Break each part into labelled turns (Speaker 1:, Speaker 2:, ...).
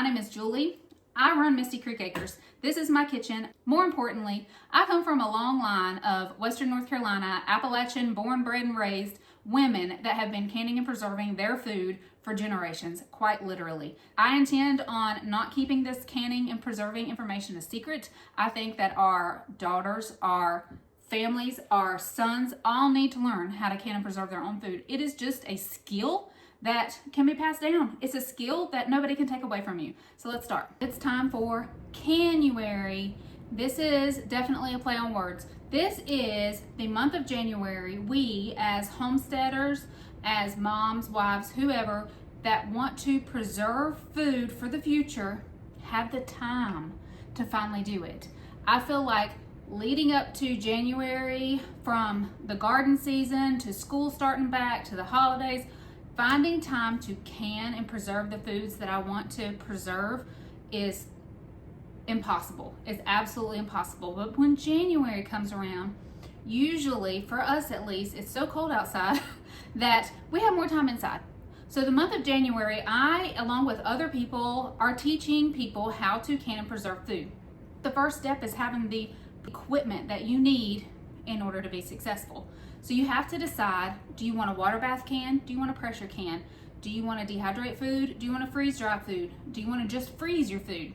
Speaker 1: My name is Julie. I run Misty Creek Acres. This is my kitchen. More importantly, I come from a long line of Western North Carolina, Appalachian, born, bred, and raised women that have been canning and preserving their food for generations, quite literally. I intend on not keeping this canning and preserving information a secret. I think that our daughters, our families, our sons all need to learn how to can and preserve their own food. It is just a skill that can be passed down. It's a skill that nobody can take away from you. So let's start. It's time for CAN-uary. This is definitely a play on words. This is the month of January. We as homesteaders, as moms, wives, whoever that want to preserve food for the future have the time to finally do it. I feel like leading up to January, from the garden season to school starting back to the holidays, finding time to can and preserve the foods that I want to preserve is impossible. It's absolutely impossible. But when January comes around, usually, for us at least, it's so cold outside that we have more time inside. So the month of January, I, along with other people, are teaching people how to can and preserve food. The first step is having the equipment that you need in order to be successful. So you have to decide, do you want a water bath can? Do you want a pressure can? Do you want to dehydrate food? Do you want to freeze dry food? Do you want to just freeze your food?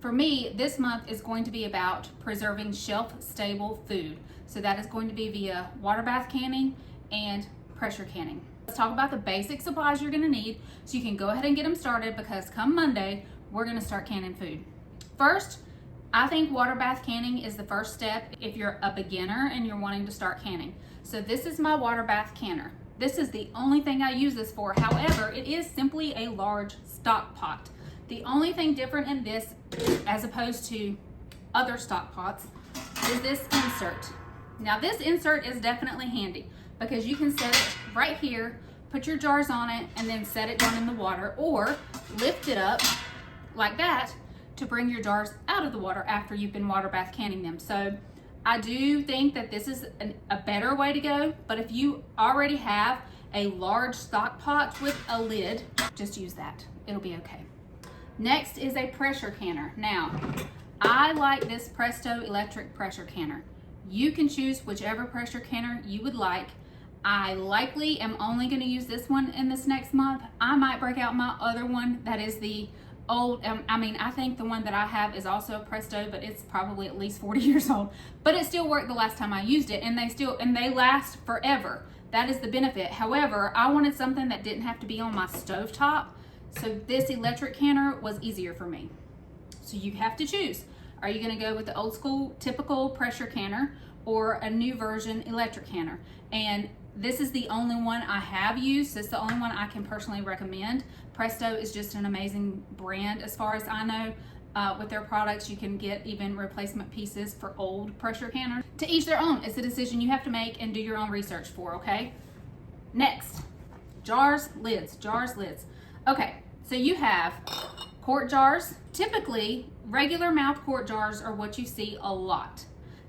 Speaker 1: For me, this month is going to be about preserving shelf-stable food. So that is going to be via water bath canning and pressure canning. Let's talk about the basic supplies you're going to need so you can go ahead and get them started, because come Monday, we're going to start canning food. First, I think water bath canning is the first step if you're a beginner and you're wanting to start canning. So this is my water bath canner. This is the only thing I use this for. However, it is simply a large stock pot. The only thing different in this, as opposed to other stock pots, is this insert. Now this insert is definitely handy because you can set it right here, put your jars on it, and then set it down in the water, or lift it up like that to bring your jars out of the water after you've been water bath canning them. So I do think that this is a better way to go, but if you already have a large stock pot with a lid, just use that. It'll be okay. Next is a pressure canner. Now, I like this Presto electric pressure canner. You can choose whichever pressure canner you would like. I likely am only going to use this one in this next month. I might break out my other one that is the old, I think the one that I have is also a Presto, but it's probably at least 40 years old, but it still worked the last time I used it, and they last forever. That is the benefit. However, I wanted something that didn't have to be on my stovetop, so this electric canner was easier for me. So you have to choose. Are you going to go with the old school typical pressure canner or a new version electric canner? And this is the only one I have used. It's the only one I can personally recommend. Presto is just an amazing brand as far as I know. With their products, you can get even replacement pieces for old pressure canners. To each their own. It's a decision you have to make and do your own research for, okay? Next, jars, lids, jars, lids. Okay, so you have quart jars. Typically, regular mouth quart jars are what you see a lot.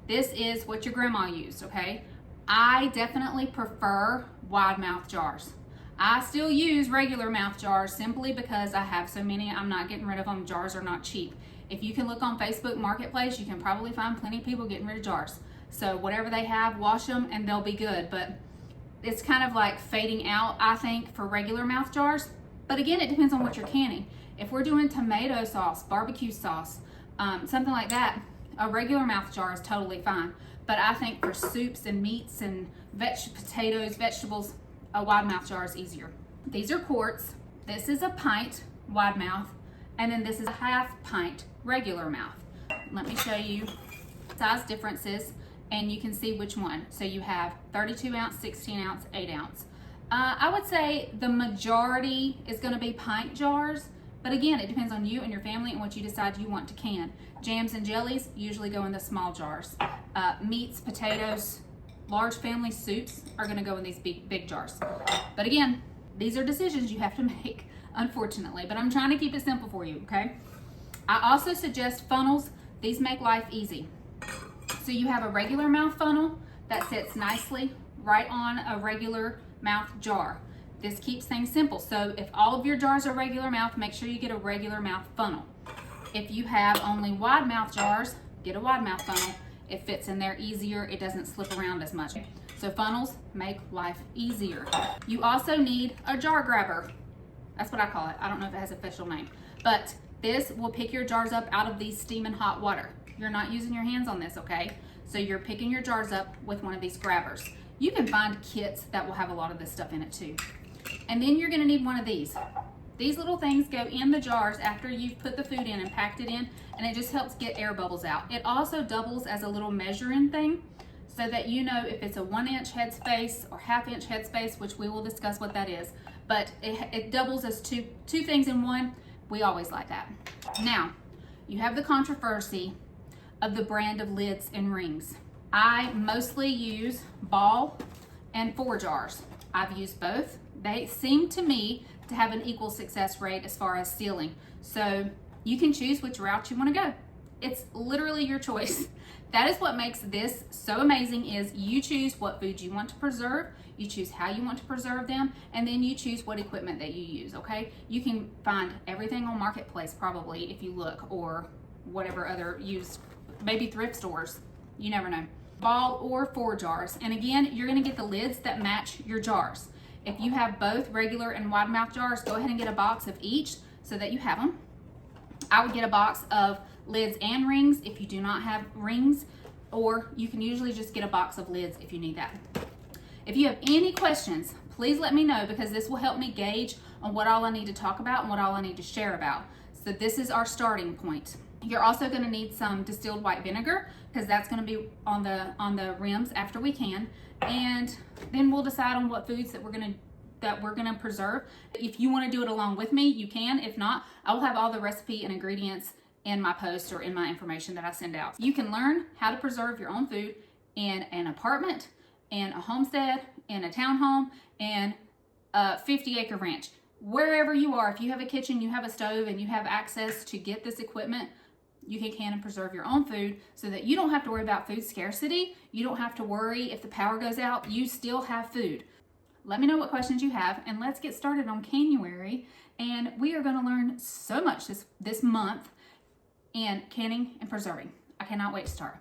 Speaker 1: This is what your grandma used, okay? I definitely prefer wide mouth jars. I still use regular mouth jars simply because I have so many. I'm not getting rid of them. Jars are not cheap. If you can look on Facebook Marketplace, you can probably find plenty of people getting rid of jars. So whatever they have, wash them and they'll be good. But it's kind of like fading out, I think, for regular mouth jars. But again, it depends on what you're canning. If we're doing tomato sauce, barbecue sauce, something like that, a regular mouth jar is totally fine. But I think for soups and meats and potatoes, vegetables, a wide mouth jar is easier. These are quarts. This is a pint wide mouth, and then this is a half pint regular mouth. Let me show you size differences, and you can see which one. So you have 32 ounce, 16 ounce, 8 ounce. I would say the majority is going to be pint jars, but again, it depends on you and your family and what you decide you want to can. Jams and jellies usually go in the small jars. Meats, potatoes, large family soups are going to go in these big jars. But again, these are decisions you have to make, unfortunately, but I'm trying to keep it simple for you, okay? I also suggest funnels. These make life easy. So you have a regular mouth funnel that sits nicely right on a regular mouth jar. This keeps things simple. So if all of your jars are regular mouth, make sure you get a regular mouth funnel. If you have only wide mouth jars, get a wide mouth funnel. It fits in there easier. It doesn't slip around as much. So funnels make life easier. You also need a jar grabber. That's what I call it. I don't know if it has an official name, but this will pick your jars up out of the steaming hot water. You're not using your hands on this, okay? So you're picking your jars up with one of these grabbers. You can find kits that will have a lot of this stuff in it too. And then you're gonna need one of these. These little things go in the jars after you've put the food in and packed it in, and it just helps get air bubbles out. It also doubles as a little measuring thing so that you know if it's a 1-inch headspace or 1/2-inch headspace, which we will discuss what that is, but it doubles as two things in one. We always like that. Now, you have the controversy of the brand of lids and rings. I mostly use ball and 4 jars. I've used both. They seem to me to have an equal success rate as far as sealing. So you can choose which route you want to go. It's literally your choice. That is what makes this so amazing, is you choose what food you want to preserve, you choose how you want to preserve them, and then you choose what equipment that you use, okay? You can find everything on Marketplace probably if you look, or whatever other used, maybe thrift stores, you never know. Ball or 4 jars. And again, you're gonna get the lids that match your jars. If you have both regular and wide mouth jars, go ahead and get a box of each so that you have them. I would get a box of lids and rings if you do not have rings, or you can usually just get a box of lids if you need that. If you have any questions, please let me know, because this will help me gauge on what all I need to talk about and what all I need to share about. So this is our starting point. You're also going to need some distilled white vinegar, because that's going to be on the rims after we can, and then we'll decide on what foods that we're going to preserve. If you want to do it along with me, you can. If not, I will have all the recipe and ingredients in my post or in my information that I send out. You can learn how to preserve your own food in an apartment, in a homestead, in a townhome, in a 50-acre ranch. Wherever you are, if you have a kitchen, you have a stove, and you have access to get this equipment, you can can and preserve your own food so that you don't have to worry about food scarcity. You don't have to worry if the power goes out, you still have food. Let me know what questions you have, and let's get started on CAN-uary. And we are going to learn so much this month in canning and preserving. I cannot wait to start.